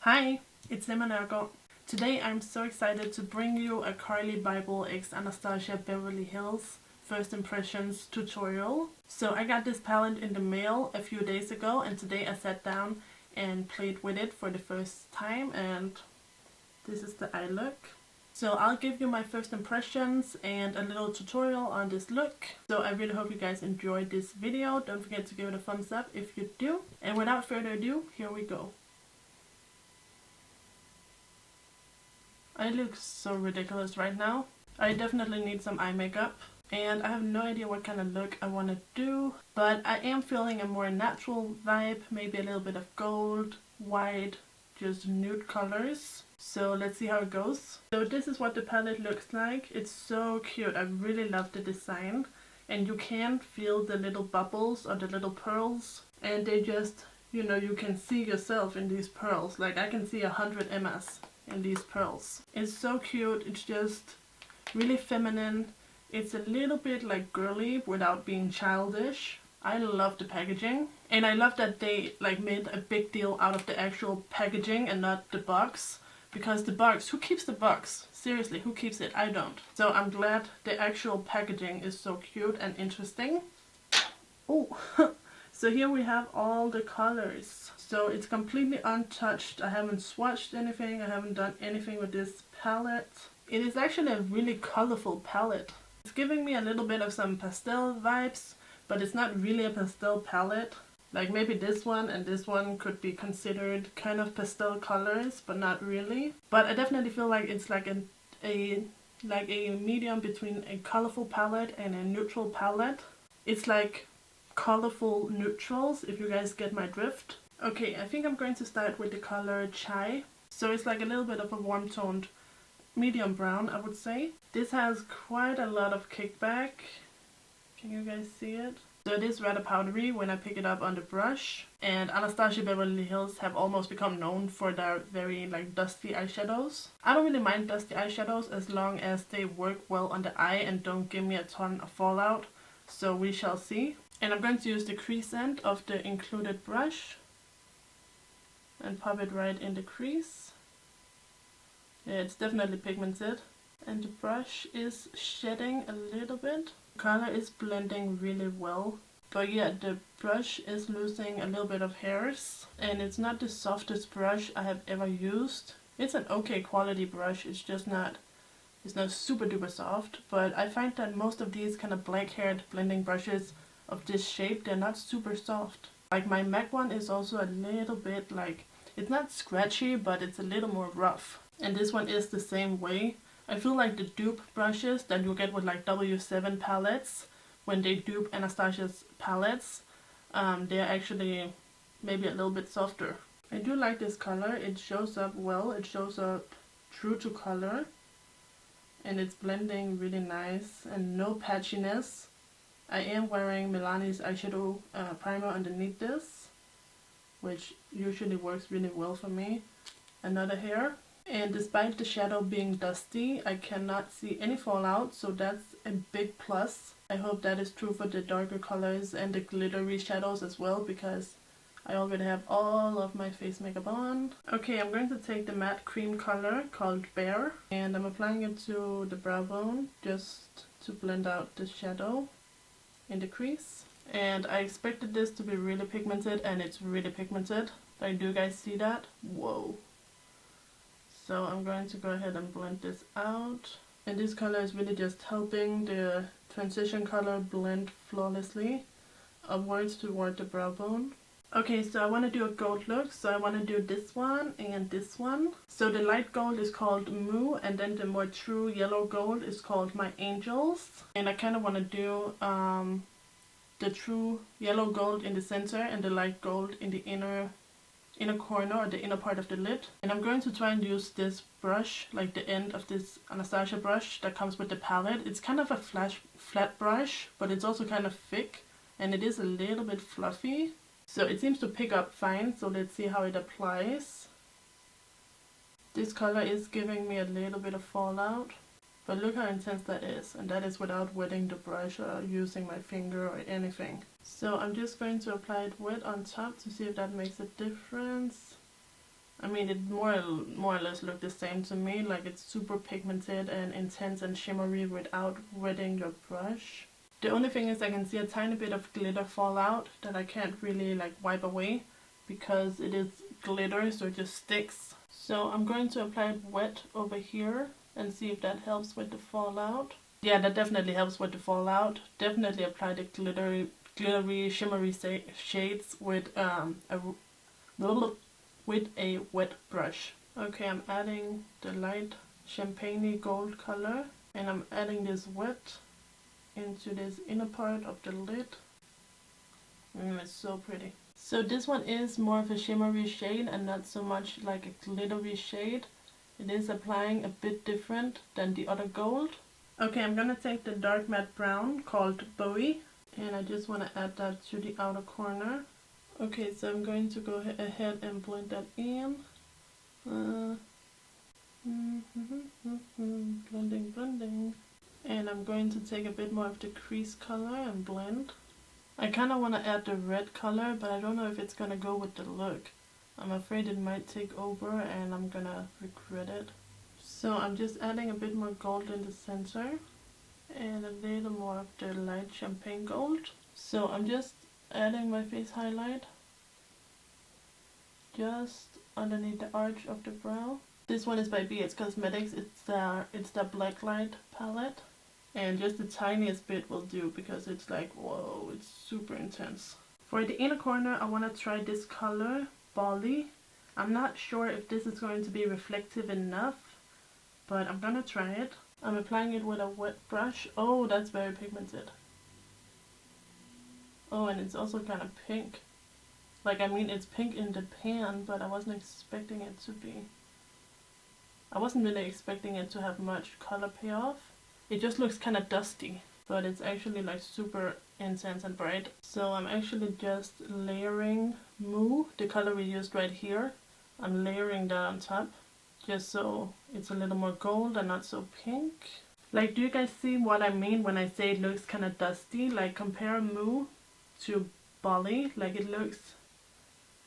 Hi, it's Nørgaard. Today I'm so excited to bring you a Carli Bybel x Anastasia Beverly Hills first impressions tutorial. So I got this palette in the mail a few days ago, and today I sat down and played with it for the first time, and this is the eye look. So I'll give you my first impressions and a little tutorial on this look. So I really hope you guys enjoyed this video. Don't forget to give it a thumbs up if you do. And without further ado, here we go. I look so ridiculous right now. I definitely need some eye makeup, and I have no idea what kind of look I want to do, but I am feeling a more natural vibe, maybe a little bit of gold, white, just nude colors. So let's see how it goes. So this is what the palette looks like. It's so cute. I really love the design, and you can feel the little bubbles or the little pearls, and they just, you can see yourself in these pearls. Like I can see 100 Emmas in these pearls. It's so cute. It's just really feminine. It's a little bit like girly without being childish. I love the packaging, and I love that they made a big deal out of the actual packaging and not the box, because the box, who keeps the box? Seriously, who keeps it? I don't. So I'm glad the actual packaging is so cute and interesting. Oh, so here we have all the colors. So it's completely untouched. I haven't swatched anything. I haven't done anything with this palette. It is actually a really colorful palette. It's giving me a little bit of some pastel vibes, but it's not really a pastel palette. Like maybe this one and this one could be considered kind of pastel colors, but not really. But I definitely feel like it's like a medium between a colorful palette and a neutral palette. It's like colorful neutrals, if you guys get my drift. Okay, I think I'm going to start with the color Chai. So it's like a little bit of a warm toned medium brown, I would say. This has quite a lot of kickback. Can you guys see it? So it is rather powdery when I pick it up on the brush. And Anastasia Beverly Hills have almost become known for their very dusty eyeshadows. I don't really mind dusty eyeshadows as long as they work well on the eye and don't give me a ton of fallout. So we shall see. And I'm going to use the crease end of the included brush and pop it right in the crease. Yeah, it's definitely pigmented. And the brush is shedding a little bit. The color is blending really well. But yeah, the brush is losing a little bit of hairs. And it's not the softest brush I have ever used. It's an okay quality brush. It's just not, it's not super duper soft. But I find that most of these kind of black haired blending brushes of this shape, they're not super soft. Like my MAC one is also a little bit it's not scratchy, but it's a little more rough. And this one is the same way. I feel like the dupe brushes that you get with W7 palettes, when they dupe Anastasia's palettes, they're actually maybe a little bit softer. I do like this color. It shows up well. It shows up true to color. And it's blending really nice and no patchiness. I am wearing Milani's eyeshadow primer underneath this, which usually works really well for me. Another hair. And despite the shadow being dusty, I cannot see any fallout, so that's a big plus. I hope that is true for the darker colors and the glittery shadows as well, because I already have all of my face makeup on. Okay, I'm going to take the matte cream color called Bear, and I'm applying it to the brow bone just to blend out the shadow in the crease. And I expected this to be really pigmented, and it's really pigmented. Like, do you guys see that? Whoa. So I'm going to go ahead and blend this out. And this color is really just helping the transition color blend flawlessly upwards toward the brow bone. Okay, so I want to do a gold look. So I want to do this one and this one. So the light gold is called Moo, and then the more true yellow gold is called My Angels. And I kind of want to do the true yellow gold in the center and the light gold in the inner corner or the inner part of the lid. And I'm going to try and use this brush, like the end of this Anastasia brush that comes with the palette. It's kind of a flat brush, but it's also kind of thick, and it is a little bit fluffy. So it seems to pick up fine, so let's see how it applies. This color is giving me a little bit of fallout, but look how intense that is, and that is without wetting the brush or using my finger or anything. So I'm just going to apply it wet on top to see if that makes a difference. I mean, it more or less look the same to me. Like, it's super pigmented and intense and shimmery without wetting your brush. The only thing is I can see a tiny bit of glitter fall out that I can't really like wipe away because it is glitter, so it just sticks. So I'm going to apply it wet over here and see if that helps with the fallout. Yeah, that definitely helps with the fallout. Definitely apply the glittery, shimmery shades with a wet brush. Okay, I'm adding the light champagne gold color, and I'm adding this wet into this inner part of the lid. It's so pretty. So this one is more of a shimmery shade and not so much like a glittery shade. It is applying a bit different than the other gold. Okay, I'm gonna take the dark matte brown called Bowie, and I just want to add that to the outer corner. Okay, so I'm going to go ahead and blend that in. Blending. And I'm going to take a bit more of the crease color and blend. I kind of want to add the red color, but I don't know if it's going to go with the look. I'm afraid it might take over and I'm going to regret it. So I'm just adding a bit more gold in the center and a little more of the light champagne gold. So I'm just adding my face highlight just underneath the arch of the brow. This one is by BH Cosmetics. It's the Blacklight palette. And just the tiniest bit will do because it's like, whoa, it's super intense. For the inner corner, I want to try this color, Bali. I'm not sure if this is going to be reflective enough, but I'm gonna try it. I'm applying it with a wet brush. Oh, that's very pigmented. Oh, and it's also kind of pink. Like, I mean, it's pink in the pan, but I wasn't expecting it to be. I wasn't really expecting it to have much color payoff. It just looks kind of dusty, but it's actually like super intense and bright. So I'm actually just layering Moo, the color we used right here. I'm layering that on top, just so it's a little more gold and not so pink. Like, do you guys see what I mean when I say it looks kind of dusty? Like, compare Moo to Bali. Like, it looks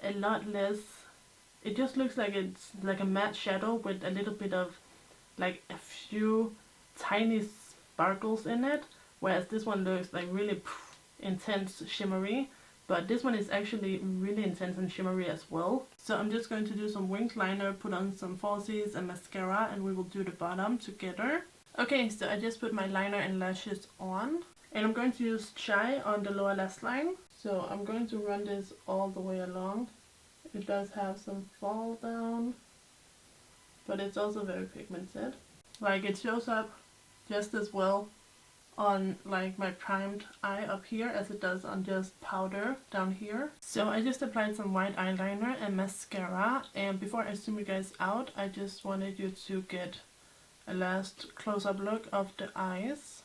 a lot less. It just looks like it's like a matte shadow with a little bit of like a few tiny sparkles in it, whereas this one looks like really intense shimmery, but this one is actually really intense and shimmery as well. So I'm just going to do some winged liner, put on some falsies and mascara, and we will do the bottom together. Okay, so I just put my liner and lashes on, and I'm going to use Chai on the lower lash line. So I'm going to run this all the way along. It does have some fall down, but it's also very pigmented. Like, it shows up just as well on like my primed eye up here as it does on just powder down here. So I just applied some white eyeliner and mascara, and before I zoom you guys out, I just wanted you to get a last close-up look of the eyes.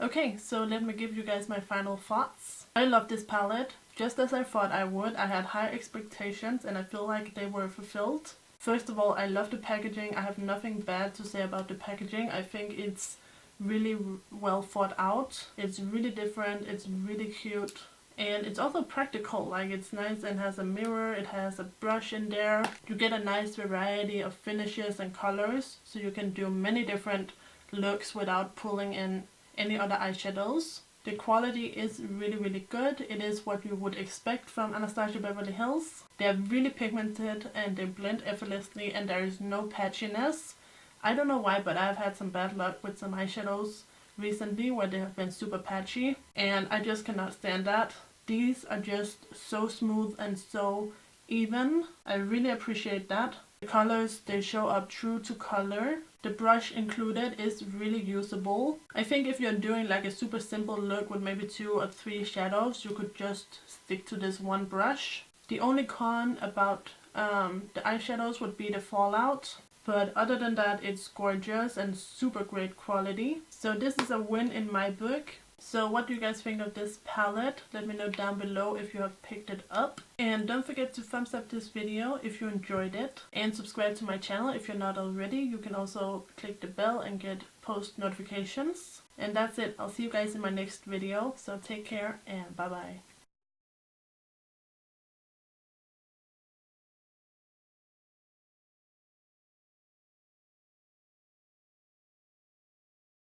Okay, so let me give you guys my final thoughts. I love this palette, just as I thought I would. I had high expectations and I feel like they were fulfilled. First of all, I love the packaging. I have nothing bad to say about the packaging. I think it's really well thought out. It's really different, it's really cute, and it's also practical. Like, it's nice and has a mirror, it has a brush in there. You get a nice variety of finishes and colors, so you can do many different looks without pulling in any other eyeshadows. The quality is really, really good. It is what you would expect from Anastasia Beverly Hills. They're really pigmented and they blend effortlessly and there is no patchiness. I don't know why, but I've had some bad luck with some eyeshadows recently where they have been super patchy, and I just cannot stand that. These are just so smooth and so even. I really appreciate that. The colors, they show up true to color. The brush included is really usable. I think if you're doing like a super simple look with maybe 2 or 3 shadows, you could just stick to this one brush. The only con about the eyeshadows would be the fallout. But other than that, it's gorgeous and super great quality. So this is a win in my book. So what do you guys think of this palette? Let me know down below if you have picked it up. And don't forget to thumbs up this video if you enjoyed it. And subscribe to my channel if you're not already. You can also click the bell and get post notifications. And that's it. I'll see you guys in my next video. So take care and bye bye.